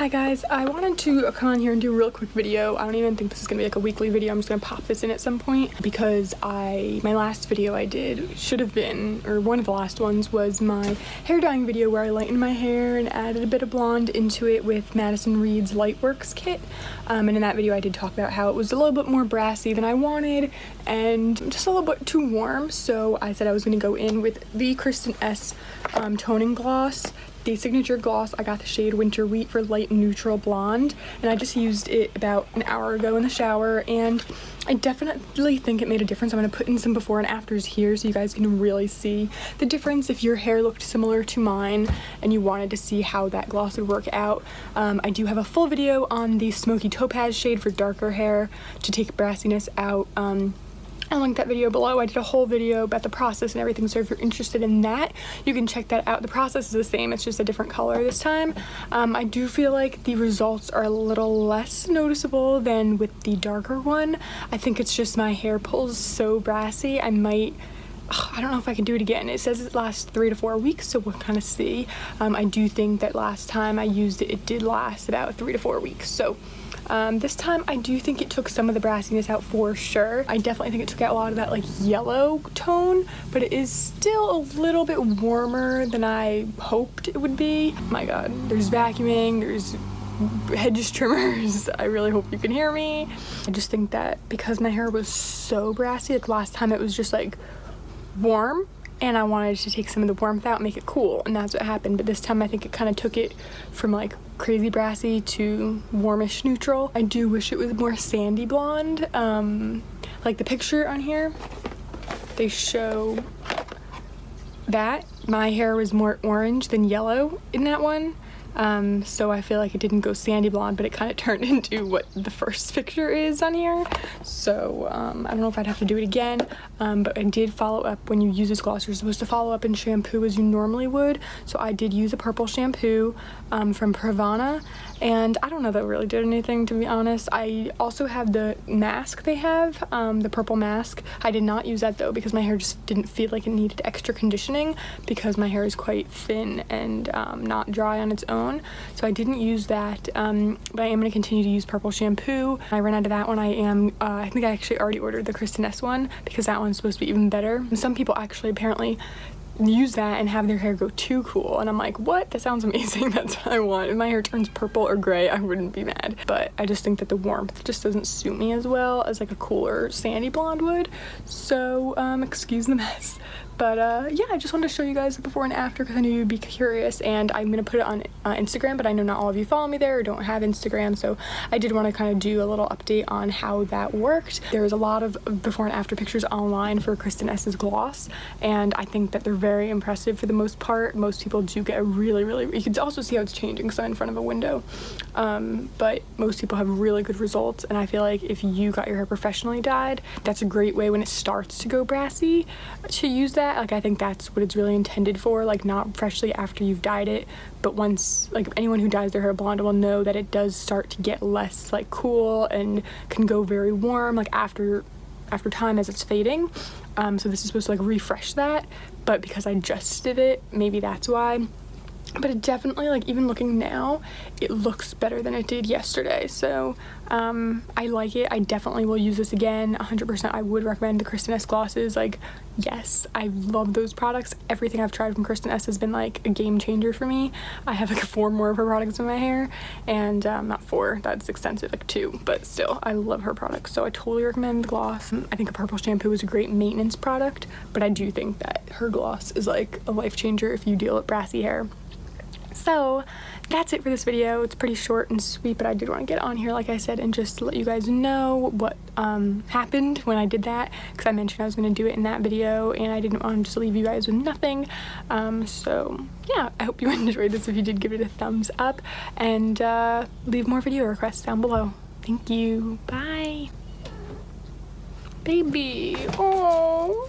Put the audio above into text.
Hi guys, I wanted to come on here and do a real quick video. I don't even think this is gonna be like a weekly video. I'm just gonna pop this in at some point because my last video I did should have been, or one of the last ones, was my hair dyeing video where I lightened my hair and added a bit of blonde into it with Madison Reed's Lightworks kit. And in that video I did talk about how it was a little bit more brassy than I wanted and just a little bit too warm. So I said I was gonna go in with the Kristin Ess toning gloss. The signature gloss. I got the shade Winter Wheat for light neutral blonde, and I just used it about an hour ago in the shower, and I definitely think it made a difference. I'm going to put in some before and afters here so you guys can really see the difference if your hair looked similar to mine and you wanted to see how that gloss would work out. I do have a full video on the Smoky Topaz shade for darker hair to take brassiness out. I'll link that video below. I did a whole video about the process and everything, so if you're interested in that, you can check that out. The process is the same, it's just a different color this time. I do feel like the results are a little less noticeable than with the darker one. I think it's just my hair pulls so brassy. I don't know if I can do it again. It says it lasts 3 to 4 weeks, so we'll kind of see. I do think that last time I used it, it did last about 3 to 4 weeks. So this time I do think it took some of the brassiness out for sure. I definitely think it took out a lot of that like yellow tone, but it is still a little bit warmer than I hoped it would be. My god, there's vacuuming, there's hedge trimmers. I really hope you can hear me. I just think that because my hair was so brassy, like last time it was just like warm, and I wanted to take some of the warmth out and make it cool, and that's what happened. But this time I think it kind of took it from like crazy brassy to warmish neutral. I do wish it was more sandy blonde. Like the picture on here, they show that my hair was more orange than yellow in that one. So I feel like it didn't go sandy blonde, but it kind of turned into what the first picture is on here. So I don't know if I'd have to do it again, but I did follow up. When you use this gloss, you're supposed to follow up in shampoo as you normally would. So I did use a purple shampoo from Pravana, and I don't know that it really did anything, to be honest. I also have the mask they have, the purple mask. I did not use that though because my hair just didn't feel like it needed extra conditioning because my hair is quite thin and not dry on its own. So I didn't use that, but I am going to continue to use purple shampoo. I ran out of that one. I think I actually already ordered the Kristin Ess one because that one's supposed to be even better. And some people actually apparently use that and have their hair go too cool, and I'm like, what? That sounds amazing. That's what I want. If my hair turns purple or gray, I wouldn't be mad, but I just think that the warmth just doesn't suit me as well as like a cooler sandy blonde would. So excuse the mess, but yeah, I just wanted to show you guys the before and after because I knew you'd be curious, and I'm gonna put it on Instagram, but I know not all of you follow me there or don't have Instagram, so I did want to kind of do a little update on how that worked. There's a lot of before and after pictures online for Kristin Ess's gloss, and I think that they're very impressive for the most part. Most people do get a really, you can also see how it's changing because I'm in front of a window, but most people have really good results, and I feel like if you got your hair professionally dyed, that's a great way when it starts to go brassy to use that. Like I think that's what it's really intended for, like not freshly after you've dyed it, but once, like anyone who dyes their hair blonde will know that it does start to get less like cool and can go very warm like after time as it's fading. So this is supposed to like refresh that, but because I just did it, maybe that's why. But it definitely, like even looking now, it looks better than it did yesterday. So I like it. I definitely will use this again 100%. I would recommend the Kristin Ess glosses. Like yes, I love those products. Everything I've tried from Kristin Ess has been like a game changer for me. I have like 4 more of her products in my hair, and not 4, that's extensive, like 2, but still I love her products, so I totally recommend the gloss. I think a purple shampoo is a great maintenance product, but I do think that her gloss is like a life changer if you deal with brassy hair. So that's it for this video. It's pretty short and sweet, but I did want to get on here, like I said, and just let you guys know what happened when I did that, because I mentioned I was going to do it in that video and I didn't want to just leave you guys with nothing. So yeah, I hope you enjoyed this. If you did, give it a thumbs up and leave more video requests down below. Thank you. Bye. Baby. Oh.